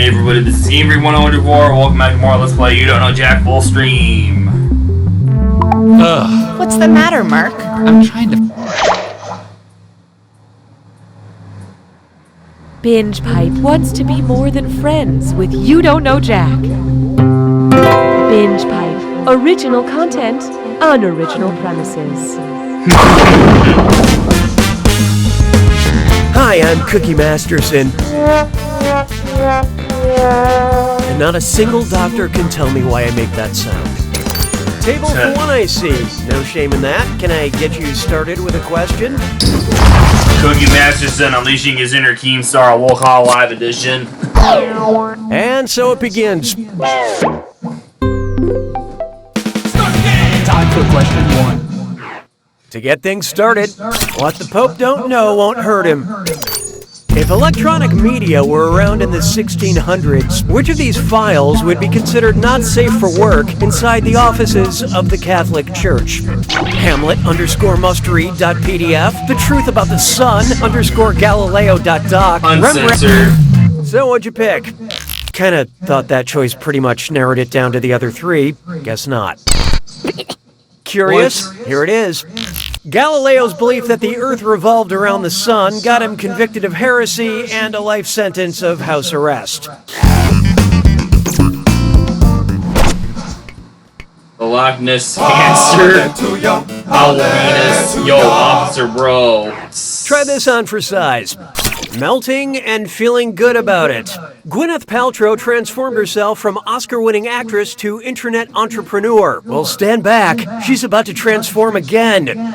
Hey everybody, this is Avery104. Welcome back to more Let's Play You Don't Know Jack full stream. Ugh. What's the matter, Mark? I'm trying to... Binge Pipe wants to be more than friends with You Don't Know Jack. Binge Pipe. Original content, unoriginal premises. Hi, I'm Cookie Masterson. And not a single doctor can tell me why I make that sound. Table for one, I see. No shame in that. Can I get you started with a question? Cookie Masterson unleashing his inner Keemstar Will Call Live Edition. And so it begins. Time for question one. To get things started, what the Pope don't know won't hurt him. If electronic media were around in the 1600s, which of these files would be considered not safe for work inside the offices of the Catholic Church? Hamlet_must-read.pdf, The Truth About the Sun _Galileo.doc, Uncensored. So what'd you pick? Kinda thought that choice pretty much narrowed it down to the other three. Guess not. Curious? Here it is. Galileo's belief that the Earth revolved around the sun got him convicted of heresy and a life sentence of house arrest. The Loch Ness Monster. Halloweenus. Yo, Officer Bro. Try this on for size. Melting and feeling good about it. Gwyneth Paltrow transformed herself from Oscar-winning actress to internet entrepreneur. Well, stand back. She's about to transform again.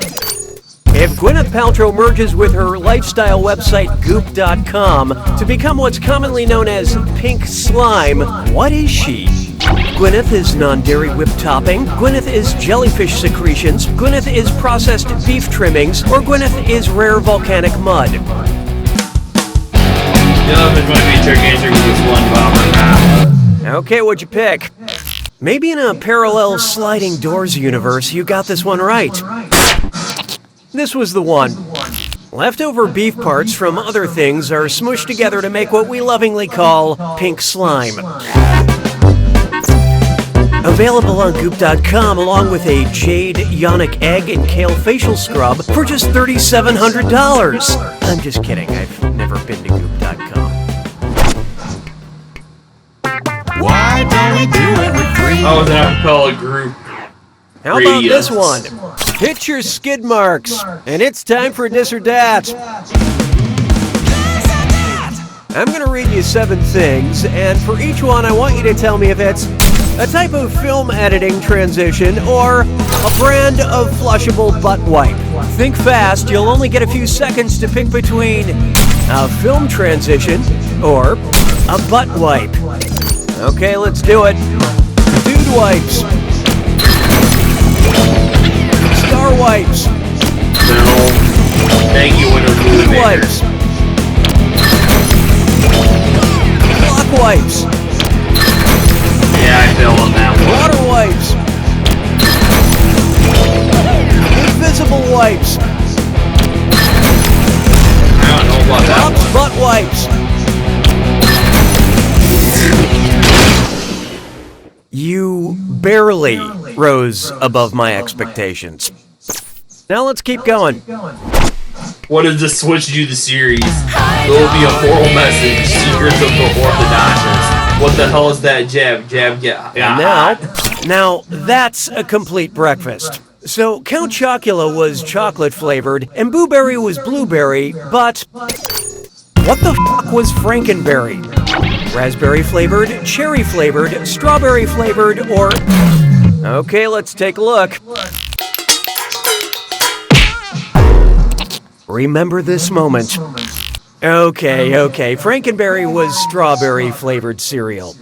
If Gwyneth Paltrow merges with her lifestyle website Goop.com to become what's commonly known as pink slime, what is she? Gwyneth is non-dairy whipped topping, Gwyneth is jellyfish secretions, Gwyneth is processed beef trimmings, or Gwyneth is rare volcanic mud. Okay, what'd you pick? Maybe in a parallel sliding doors universe, you got this one right. This was the one. Leftover beef parts from other things are smushed together to make what we lovingly call pink slime. Available on Goop.com along with a jade yonic egg and kale facial scrub for just $3,700. I'm just kidding, I've never been to Goop.com. Why don't we do it with free? Oh, it's an acapella group. How about this one? Hit your skid marks, and it's time for this or that. I'm going to read you 7 things, and for each one I want you to tell me if it's a type of film editing transition or a brand of flushable butt wipe. Think fast, you'll only get a few seconds to pick between a film transition or a butt wipe. Okay, let's do it. Dude wipes. Star wipes. No. Thank you, Windows Movie Dude Maker. wipes. Block wipes. Yeah, I fell on that one. Water wipes. Invisible wipes. I don't know about that Pops one. butt wipes. You barely rose above my expectations. Now let's keep going. What does the Switch do the series? There will be a moral message. Secrets of the Orthodontist. What the hell is that jab? Jab, yeah. And now that's a complete breakfast. So Count Chocula was chocolate flavored and Boo Berry was blueberry, but what the f*** was Frankenberry? Raspberry flavored, cherry flavored, strawberry flavored, or... Okay, let's take a look. Remember this moment. Okay, Frankenberry was strawberry flavored cereal.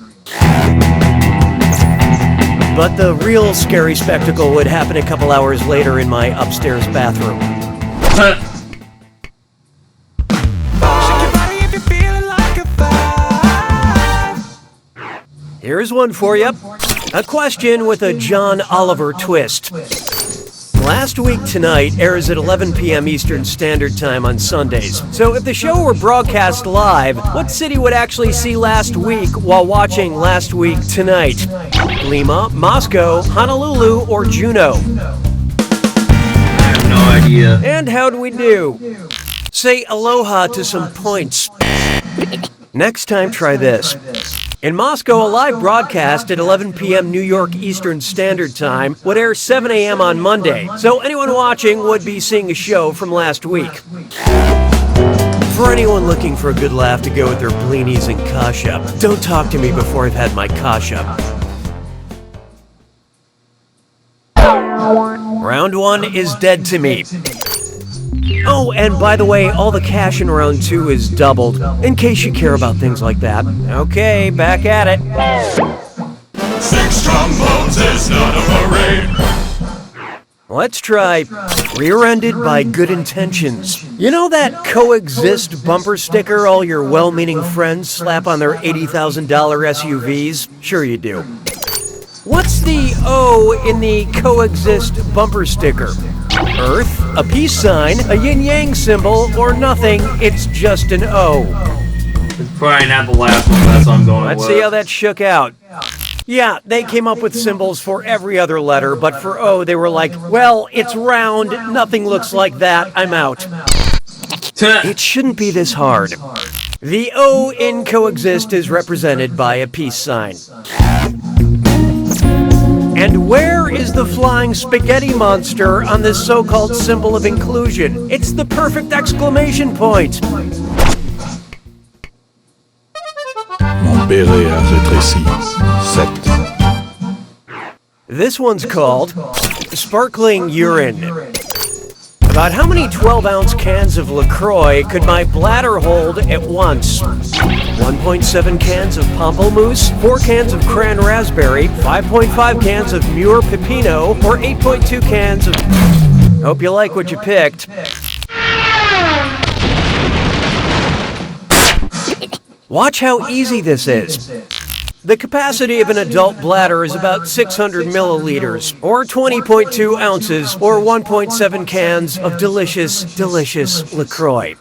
But the real scary spectacle would happen a couple hours later in my upstairs bathroom. Here's one for you. A question with a John Oliver twist. Last Week Tonight airs at 11 p.m. Eastern Standard Time on Sundays. So if the show were broadcast live, what city would actually see Last Week while watching Last Week Tonight? Lima, Moscow, Honolulu, or Juneau? I have no idea. And how do we do? Say aloha to some points. Next time, try this. In Moscow, a live broadcast at 11 p.m. New York Eastern Standard Time would air 7 a.m. on Monday, so anyone watching would be seeing a show from last week. For anyone looking for a good laugh to go with their blinis and kasha, don't talk to me before I've had my kasha. Round 1 is dead to me. Oh, and by the way, all the cash in round 2 is doubled, in case you care about things like that. Okay, back at it. 6 trombones is not a parade. Let's try Rear-Ended by Good Intentions. You know that coexist bumper sticker all your well-meaning friends slap on their $80,000 SUVs? Sure you do. What's the O in the coexist bumper sticker? Earth, a peace sign, a yin-yang symbol, or nothing, it's just an O. It's probably not the last one, that's what I'm going Let's with. see how that shook out. Yeah, they came up with symbols for every other letter, but for O, they were like, well, it's round, nothing looks like that, I'm out. It shouldn't be this hard. The O in coexist is represented by a peace sign. And where is the flying spaghetti monster on this so-called symbol of inclusion? It's the perfect exclamation point. Mon béret a rétréci. 7. This one's called Sparkling Urine. About how many 12-ounce cans of LaCroix could my bladder hold at once? 1.7 cans of Pamplemousse, 4 cans of Cran Raspberry, 5.5 cans of Muir Pepino, or 8.2 cans of... Hope you like what you picked. Watch how easy this is. The capacity of an adult bladder is about 600 milliliters, or 20.2 ounces, or 1.7 cans of delicious, delicious LaCroix.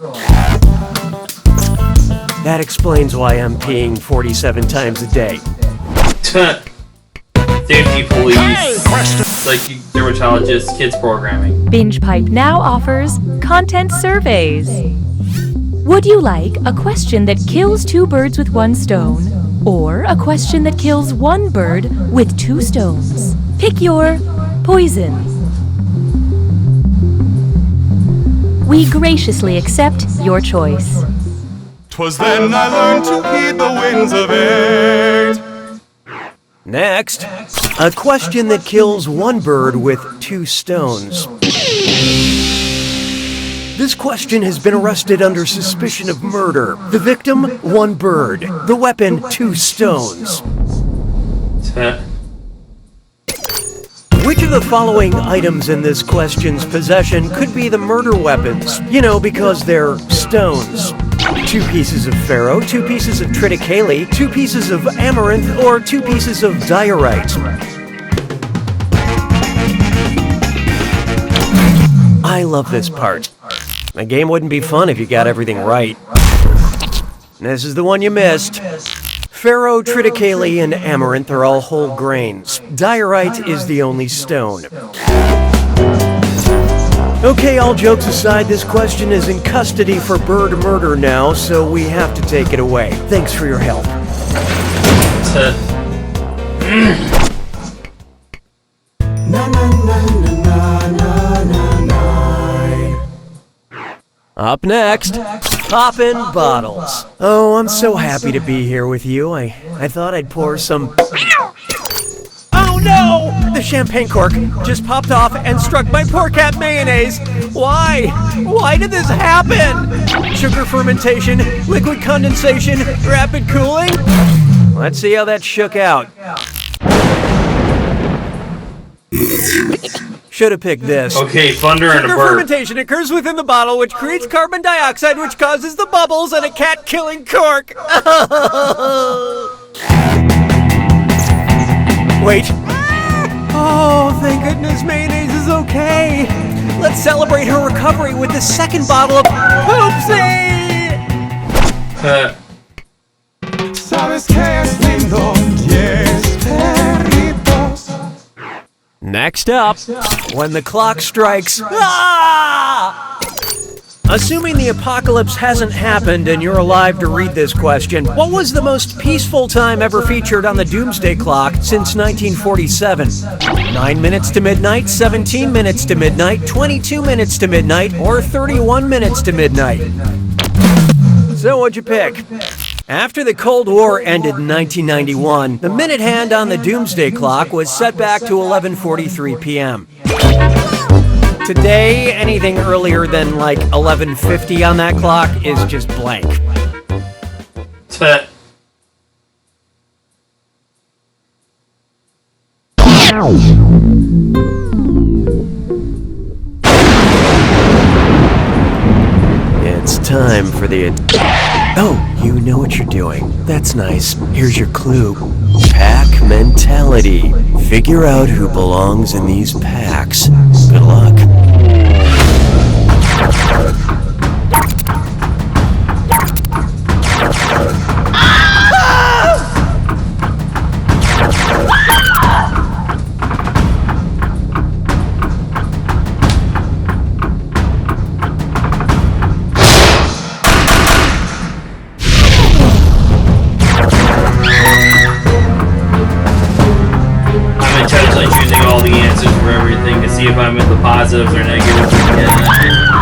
That explains why I'm peeing 47 times a day. Safety police. It's like dermatologist, kids programming. Binge Pipe now offers content surveys. Would you like a question that kills 2 birds with 1 stone, or a question that kills 1 bird with 2 stones? Pick your poison. We graciously accept your choice. 'Twas then I learned to heed the winds of 8. Next, a question that kills 1 bird with 2 stones. This question has been arrested under suspicion of murder. The victim, 1 bird. The weapon, 2 stones. Which of the following items in this question's possession could be the murder weapons? You know, because they're stones. 2 pieces of Pharaoh, 2 pieces of triticale, 2 pieces of amaranth, or 2 pieces of diorite. I love this part. The game wouldn't be fun if you got everything right. This is the one you missed. Pharaoh, triticale, and amaranth are all whole grains. Diorite is the only stone. Okay, all jokes aside, this question is in custody for bird murder now, so we have to take it away. Thanks for your help. Up next, Poppin' Bottles. Oh, I'm so happy to be here with you. I thought I'd pour some... Oh no! The champagne cork just popped off and struck my poor cat mayonnaise. Why? Why did this happen? Sugar fermentation, liquid condensation, rapid cooling? Let's see how that shook out. Should have picked this. Okay, thunder and a Sugar bird. fermentation occurs within the bottle, which creates carbon dioxide, which causes the bubbles and a cat-killing cork. Wait. Oh, thank goodness, mayonnaise is okay. Let's celebrate her recovery with the second bottle of Poopsie! Sabes que es lindo, 10 perritos. Next up, when the clock strikes. Ah! Assuming the apocalypse hasn't happened and you're alive to read this question, what was the most peaceful time ever featured on the Doomsday Clock since 1947? 9 minutes to midnight, 17 minutes to midnight, 22 minutes to midnight, or 31 minutes to midnight? So what'd you pick? After the Cold War ended in 1991, the minute hand on the Doomsday Clock was set back to 11:43 p.m. Today, anything earlier than like 11:50 on that clock is just blank. It's time for the... Oh, you know what you're doing. That's nice. Here's your clue. Pack mentality. Figure out who belongs in these packs. Good luck. See if I'm in the positives or negatives.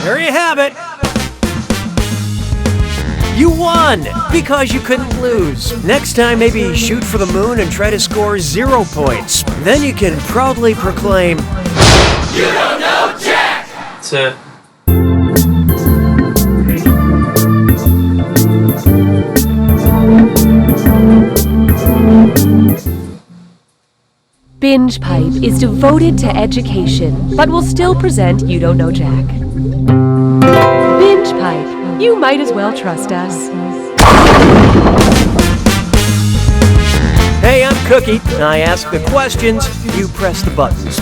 There you have it. You won because you couldn't lose. Next time, maybe shoot for the moon and try to score 0 points. Then you can proudly proclaim, You don't know Jack! To Binge Pipe is devoted to education, but will still present You Don't Know Jack. Binge Pipe, you might as well trust us. Hey, I'm Cookie. I ask the questions, you press the buttons.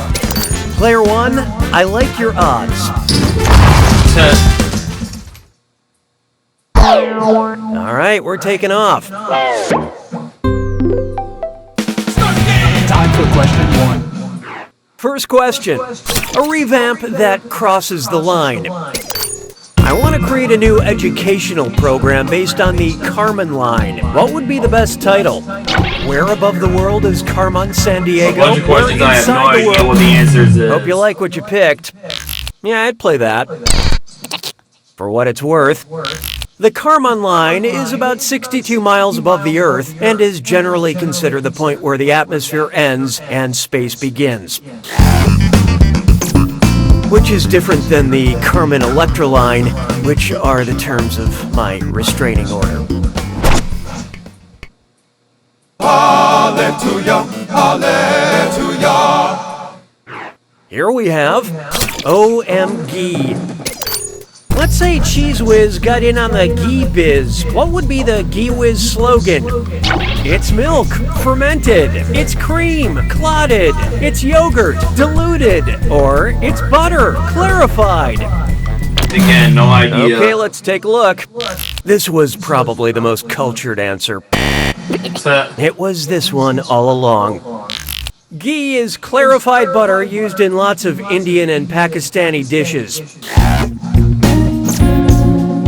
Player 1, I like your odds. All right, we're taking off. Time for question 1. First question, a revamp that crosses the line. I want to create a new educational program based on the Carmen line. What would be the best title? Where above the world is Carmen Sandiego? a bunch of questions I have no Inside the idea world? what the answers is. Hope you like what you picked. Yeah, I'd play that. For what it's worth, the Carmen line is about 62 miles above the Earth and is generally considered the point where the atmosphere ends and space begins. which is different than the Carmen Electra line, which are the terms of my restraining order. Hallelujah, hallelujah. Here we have OMG. Let's say Cheese Whiz got in on the Ghee Biz. What would be the Ghee Whiz slogan? It's milk, fermented. It's cream, clotted. It's yogurt, diluted. Or it's butter, clarified. Again, no idea. Okay, let's take a look. This was probably the most cultured answer. It was this one all along. Ghee is clarified butter used in lots of Indian and Pakistani dishes.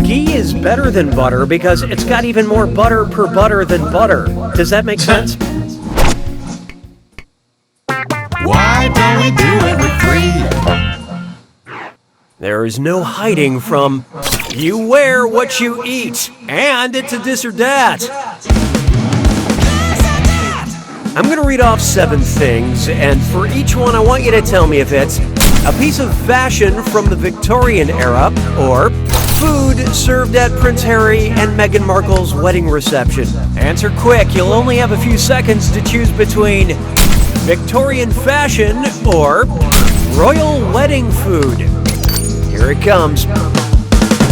Ghee is better than butter because it's got even more butter per butter than butter. Does that make sense? Why don't we do it with greed? There is no hiding from you wear what you eat, and it's a this or that. I'm going to read off 7 things, and for each one I want you to tell me if it's a piece of fashion from the Victorian era, or food served at Prince Harry and Meghan Markle's wedding reception. Answer quick, you'll only have a few seconds to choose between Victorian fashion or royal wedding food. Here it comes.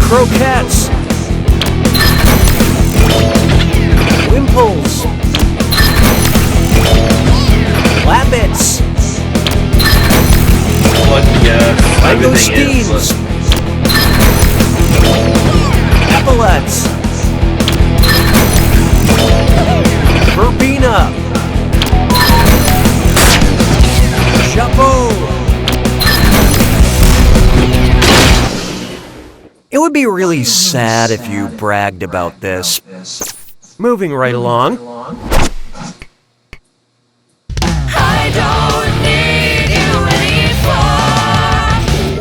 Croquettes. Wimples. Labbits. What? Yeah. Langoustines. Epaulets. Verbena. Chapeau. It would be really sad if you bragged about this. Moving right along. I don't need you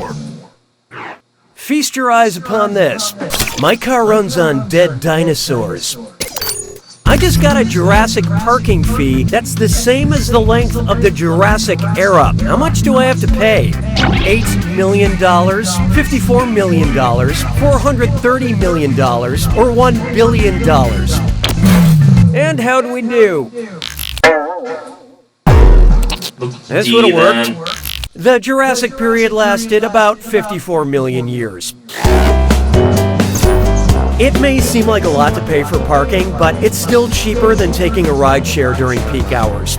anymore. Feast your eyes upon this. My car runs on dead dinosaurs. I just got a Jurassic parking fee that's the same as the length of the Jurassic era. How much do I have to pay? $8 million, $54 million, $430 million, or $1 billion? And how do we do? This would have worked. The Jurassic period lasted about 54 million years. It may seem like a lot to pay for parking, but it's still cheaper than taking a rideshare during peak hours.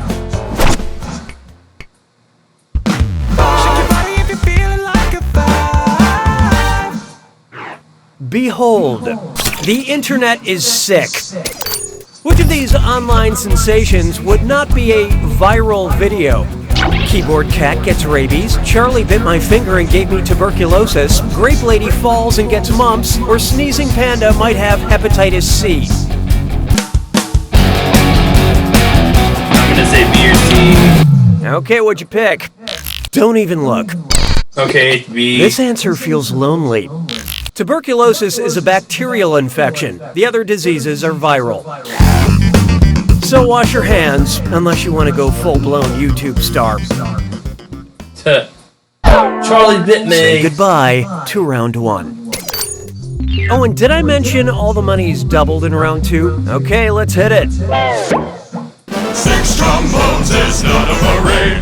Behold, the internet is sick. Which of these online sensations would not be a viral video? Keyboard cat gets rabies, Charlie bit my finger and gave me tuberculosis, grape lady falls and gets mumps, or sneezing panda might have hepatitis C. I'm gonna say B or C. Okay, what'd you pick? Don't even look. Okay, it's B. This answer feels lonely. Tuberculosis is a bacterial infection. The other diseases are viral. So wash your hands, unless you want to go full-blown YouTube star. Charlie bit me. Say goodbye to round 1. Oh, and did I mention all the money's doubled in round 2? Okay, let's hit it. 6 trombones is not a parade.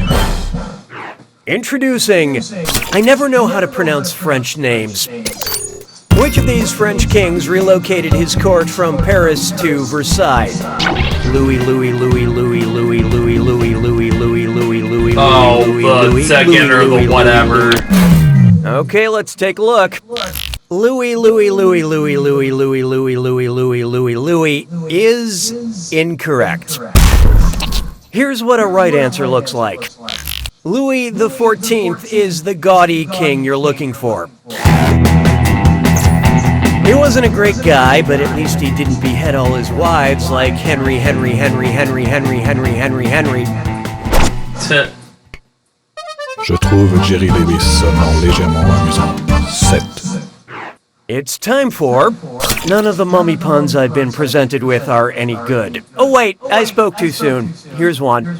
Introducing, I never know how to pronounce French names. Which of these French kings relocated his court from Paris to Versailles? Louis. Oh, the second or the whatever. Okay, let's take a look. Louis is incorrect. Here's what a right answer looks like. Louis XIV is the gaudy king you're looking for. He wasn't a great guy, but at least he didn't behead all his wives like Henry. Je trouve Jerry Lewis seulement légèrement amusant. 7. It's time for... None of the mummy puns I've been presented with are any good. Oh wait, I spoke too soon. Here's one.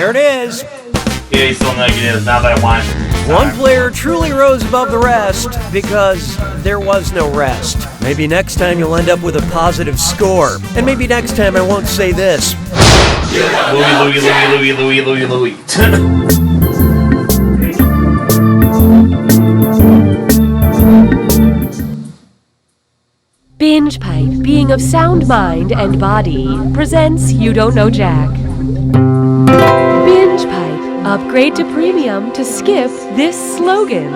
There it is. Yeah, he's still negative. Now that I want One player truly rose above the rest because there was no rest. Maybe next time you'll end up with a positive score. And maybe next time I won't say this. Louis. Binge Pipe, being of sound mind and body, presents You Don't Know Jack. Binge Pipe, upgrade to premium to skip this slogan.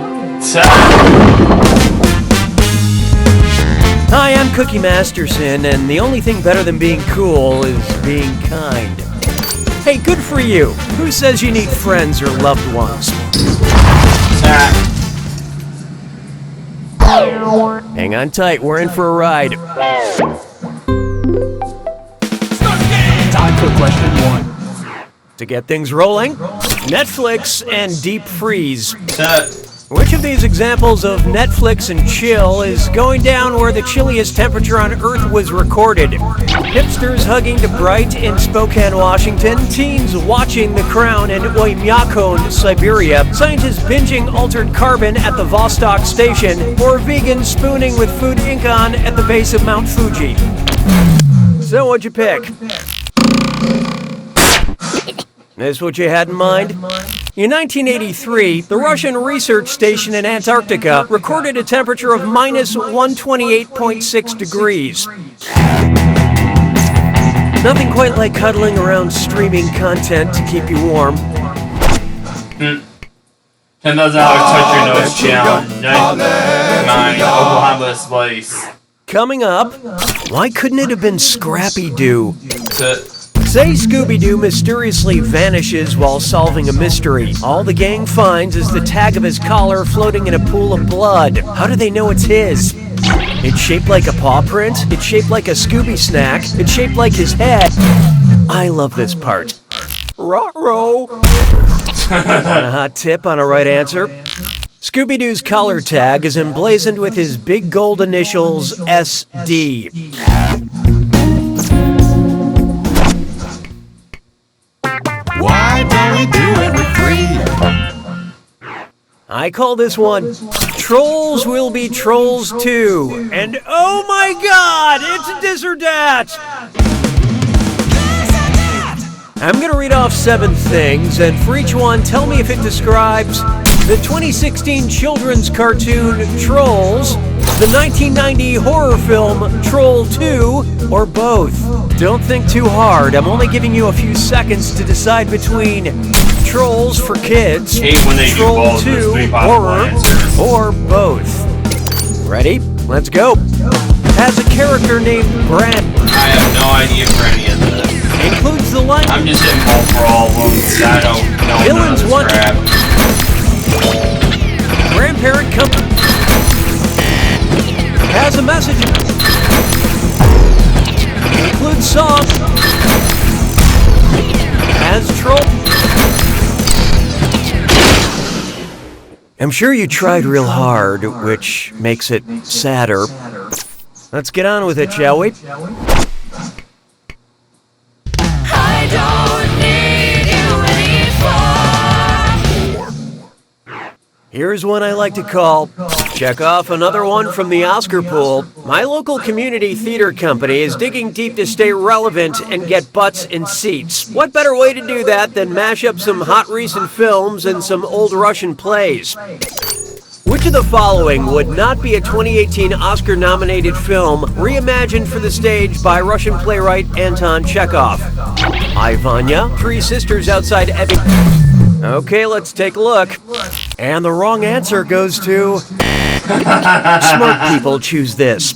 Hi, I'm Cookie Masterson, and the only thing better than being cool is being kind. Hey, good for you. Who says you need friends or loved ones? Hang on tight, we're in for a ride. Time for question 1. To get things rolling, Netflix and deep freeze. Which of these examples of Netflix and chill is going down where the chilliest temperature on Earth was recorded? Hipsters hugging to Bright in Spokane, Washington, teens watching The Crown in Oymyakon, Siberia, scientists binging altered carbon at the Vostok station, or vegans spooning with Food Incan at the base of Mount Fuji. So what'd you pick? This what you had in mind? In 1983, the Russian research station in Antarctica recorded a temperature of minus 128.6 degrees. Nothing quite like cuddling around streaming content to keep you warm. $10,000 touch your nose challenge. 9 Oklahoma Spice. Coming up, why couldn't it have been Scrappy-Doo? Say Scooby-Doo mysteriously vanishes while solving a mystery. All the gang finds is the tag of his collar floating in a pool of blood. How do they know it's his? It's shaped like a paw print. It's shaped like a Scooby snack. It's shaped like his head. I love this part. Ruh-roh. Want a hot tip on a right answer? Scooby-Doo's collar tag is emblazoned with his big gold initials SD. Why don't we do it with 3? I call this one Trolls Will Be Trolls 2. And oh my god, it's this or that! I'm gonna read off 7 things, and for each one, tell me if it describes the 2016 children's cartoon Trolls, the 1990 horror film Troll 2, or both. Don't think too hard. I'm only giving you a few seconds to decide between Trolls for kids, When they Troll do both, 2, there's 3 possible horror, answers. or both. Ready? Let's go. Has a character named Brand. I have no idea for any of this. Includes the line. I'm just hitting both for all of them. I don't know none of Villains this want crap. Grandparent company. Has a message. Includes song. Has troll. I'm sure you tried real hard, which makes it sadder. Let's get on with it, shall we? I don't need you anymore. Here's one I like to call check off another one from the Oscar pool. My local community theater company is digging deep to stay relevant and get butts in seats. What better way to do that than mash up some hot recent films and some old Russian plays? Which of the following would not be a 2018 Oscar-nominated film reimagined for the stage by Russian playwright Anton Chekhov? I, Vanya, 3 sisters outside Ebbing. Okay, let's take a look. And the wrong answer goes to... Smart people choose this.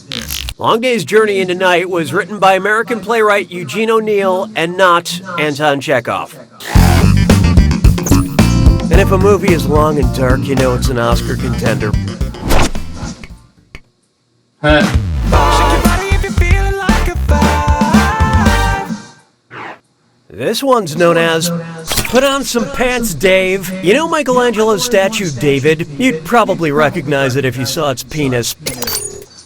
Long Day's Journey into Night was written by American playwright Eugene O'Neill and not Anton Chekhov. And if a movie is long and dark, you know it's an Oscar contender. This one's known as Put On Some Pants, Dave. You know Michelangelo's statue, David? You'd probably recognize it if you saw its penis.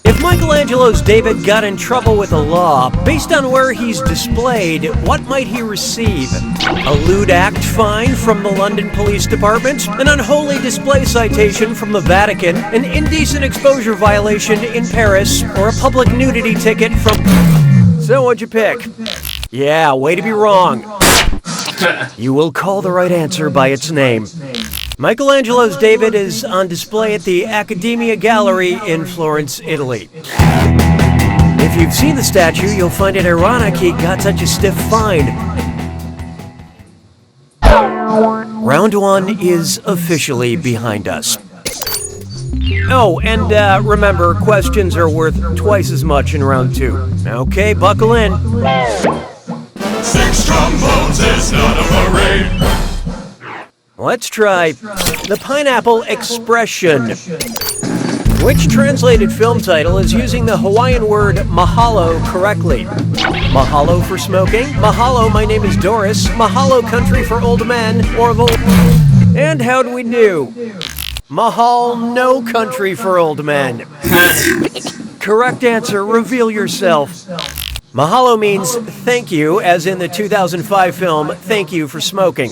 If Michelangelo's David got in trouble with the law, based on where he's displayed, what might he receive? A lewd act fine from the London Police Department? An unholy display citation from the Vatican? An indecent exposure violation in Paris? Or a public nudity ticket from... So what'd you pick? Yeah, way to be wrong. You will call the right answer by its name. Michelangelo's David is on display at the Accademia Gallery in Florence, Italy. If you've seen the statue, you'll find it ironic he got such a stiff fine. Round 1 is officially behind us. Oh, and remember, questions are worth twice as much in round 2. Okay, buckle in. 6 trombones is not a parade. Let's try the pineapple expression. Which translated film title is using the Hawaiian word mahalo correctly? Mahalo for smoking? Mahalo, my name is Doris? Mahalo, country for old men? Or And how'd we do? Mahal, no country for old men. Correct answer, reveal yourself. Mahalo means thank you, as in the 2005 film Thank You for Smoking.